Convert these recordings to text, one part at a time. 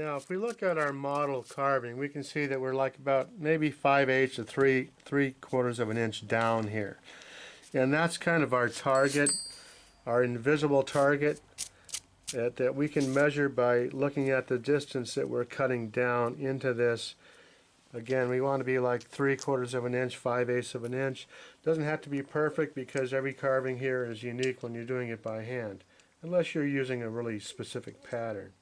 Now, if we look at our model carving, we can see that we're like about maybe 5/8 to 3/4 of an inch down here. And that's kind of our target, our invisible target that we can measure by looking at the distance that we're cutting down into this. Again, we want to be like 3/4 of an inch, 5/8 of an inch. Doesn't have to be perfect because every carving here is unique when you're doing it by hand, unless you're using a really specific pattern.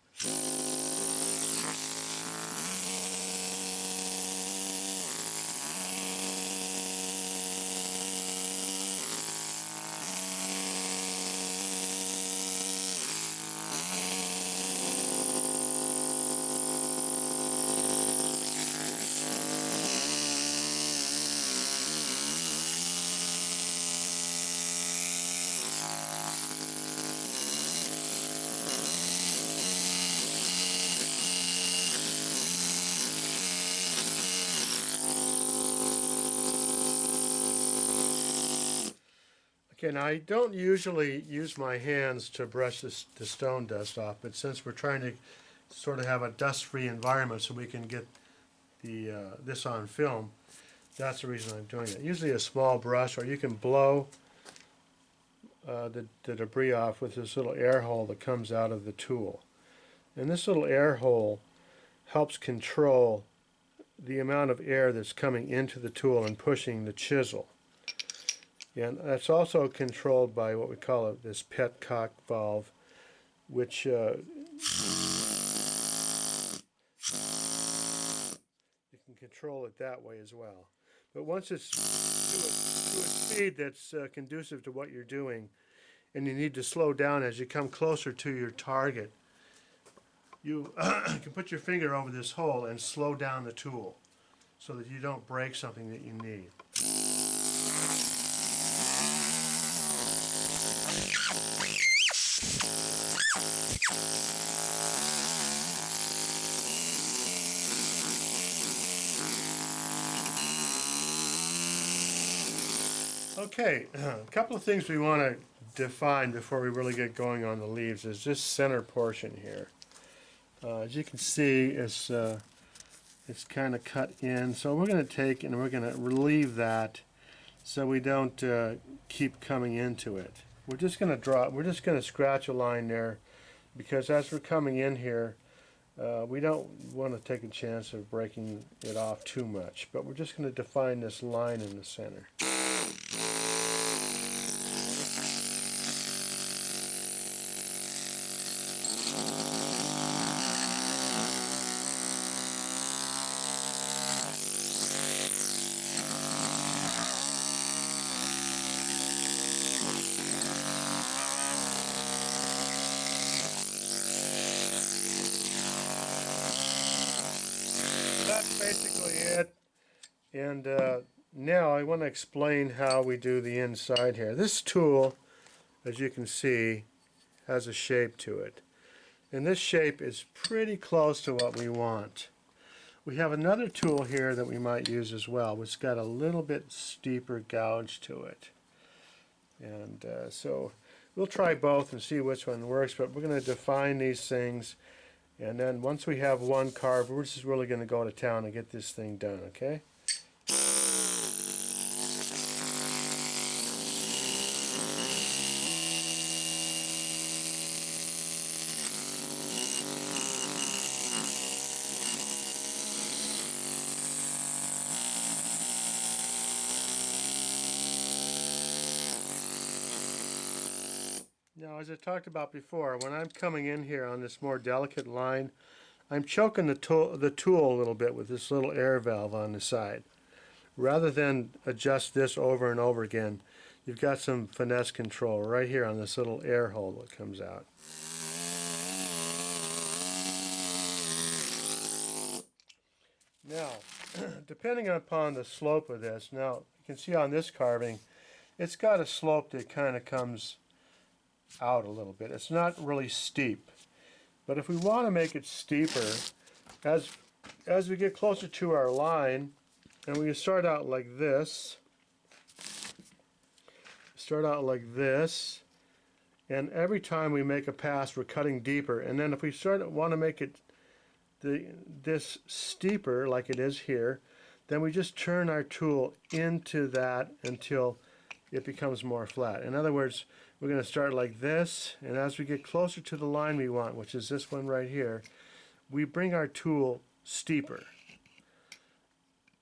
Okay, now I don't usually use my hands to brush the stone dust off, but since we're trying to sort of have a dust-free environment so we can get this on film, that's the reason I'm doing it. Usually a small brush, or you can blow the debris off with this little air hole that comes out of the tool. And this little air hole helps control the amount of air that's coming into the tool and pushing the chisel. And that's also controlled by what we call this petcock valve, which you can control it that way as well. But once it's to a speed that's conducive to what you're doing, and you need to slow down as you come closer to your target, you can put your finger over this hole and slow down the tool so that you don't break something that you need. Okay, a couple of things we want to define before we really get going on the leaves is this center portion here. As you can see, it's kind of cut in, so we're going to take and we're going to relieve that so we don't keep coming into it. We're just going to scratch a line there because as we're coming in here, we don't want to take a chance of breaking it off too much, but we're just going to define this line in the center. That's basically it, and now I want to explain how we do the inside here. This tool, as you can see, has a shape to it, and this shape is pretty close to what we want. We have another tool here that we might use as well, which has got a little bit steeper gouge to it, and so we'll try both and see which one works, but we're going to define these things. And then once we have one carved, we're just really going to go to town and get this thing done, okay? Now, as I talked about before, when I'm coming in here on this more delicate line, I'm choking the tool a little bit with this little air valve on the side. Rather than adjust this over and over again, you've got some finesse control right here on this little air hole that comes out. Now, depending upon the slope of this, now you can see on this carving, it's got a slope that kind of comes out a little bit. It's not really steep, but if we want to make it steeper, as we get closer to our line, and we start out like this, and every time we make a pass we're cutting deeper, and then if we want to make it this steeper like it is here, then we just turn our tool into that until it becomes more flat. In other words, we're going to start like this, and as we get closer to the line we want, which is this one right here, we bring our tool steeper.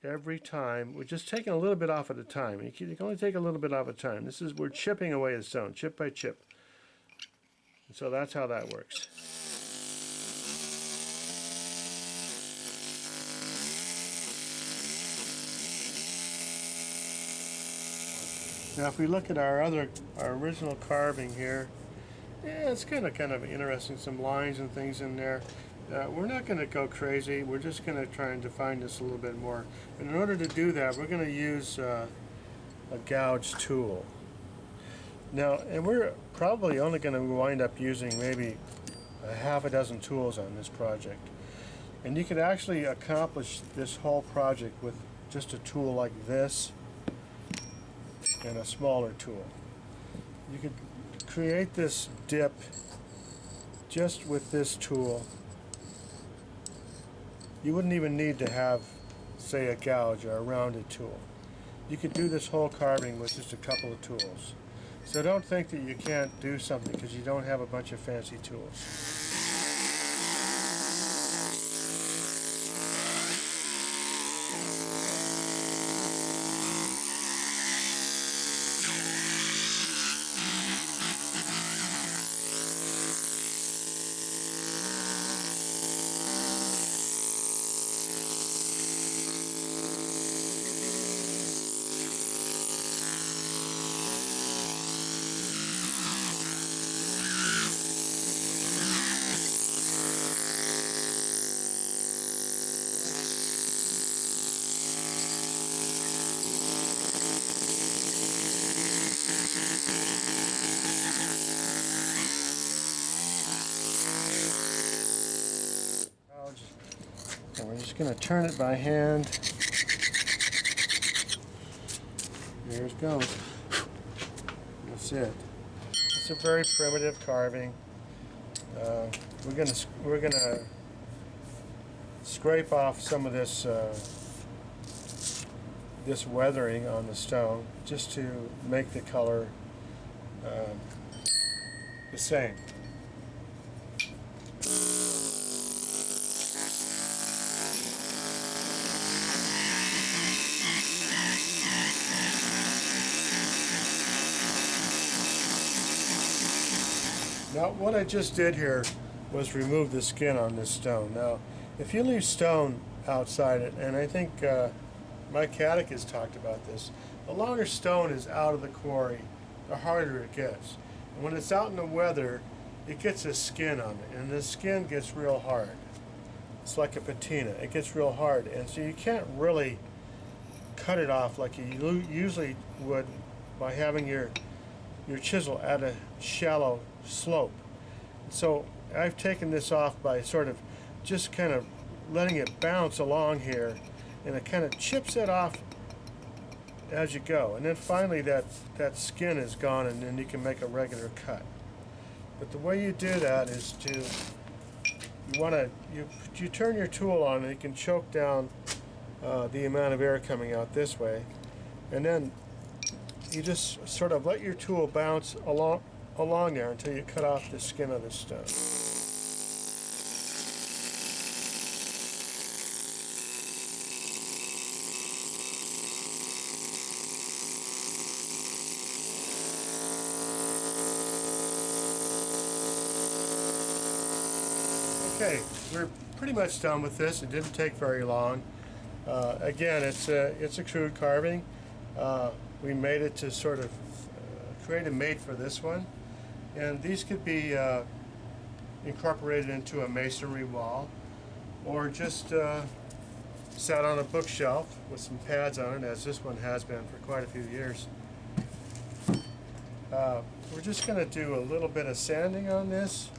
Every time, we're just taking a little bit off at a time. You can only take a little bit off at a time. We're chipping away the stone, chip by chip. And so that's how that works. Now if we look at our original carving here, yeah, it's kind of interesting, some lines and things in there. We're not going to go crazy, we're just going to try and define this a little bit more. And in order to do that, we're going to use a gouge tool. Now, and we're probably only going to wind up using maybe a half a dozen tools on this project. And you could actually accomplish this whole project with just a tool like this and a smaller tool. You could create this dip just with this tool. You wouldn't even need to have, say, a gouge or a rounded tool. You could do this whole carving with just a couple of tools. So don't think that you can't do something because you don't have a bunch of fancy tools. And we're just going to turn it by hand. There it goes. That's it. It's a very primitive carving. We're gonna scrape off some of this this weathering on the stone just to make the color the same. Now what I just did here was remove the skin on this stone. Now if you leave stone outside it, and I think my catechist talked about this, the longer stone is out of the quarry, the harder it gets. And when it's out in the weather, it gets a skin on it, and the skin gets real hard. It's like a patina. It gets real hard, and so you can't really cut it off like you usually would by having your chisel at a shallow slope. So I've taken this off by sort of just kind of letting it bounce along here, and it kind of chips it off as you go, and then finally that skin is gone, and then you can make a regular cut. But the way you do that is you turn your tool on, and you can choke down the amount of air coming out this way, and then you just sort of let your tool bounce along there until you cut off the skin of the stone. Okay, we're pretty much done with this. It didn't take very long. Again, it's a crude carving. We made it to sort of create a mate for this one, and these could be incorporated into a masonry wall, or just sat on a bookshelf with some pads on it, as this one has been for quite a few years. We're just going to do a little bit of sanding on this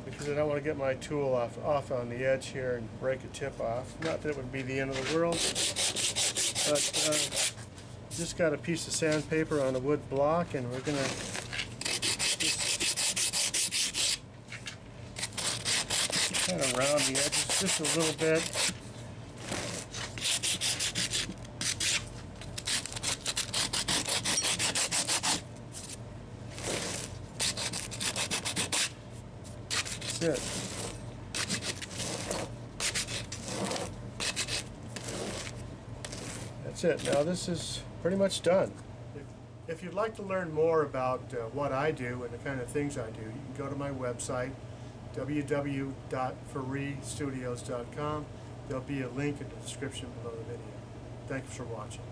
because I don't want to get my tool off on the edge here and break a tip off. Not that it would be the end of the world, but just got a piece of sandpaper on a wood block, and we're going to just kind of round the edges just a little bit. That's it. That's it. Now this is pretty much done. If you'd like to learn more about what I do and the kind of things I do, you can go to my website, www.fareestudios.com. There'll be a link in the description below the video. Thanks for watching.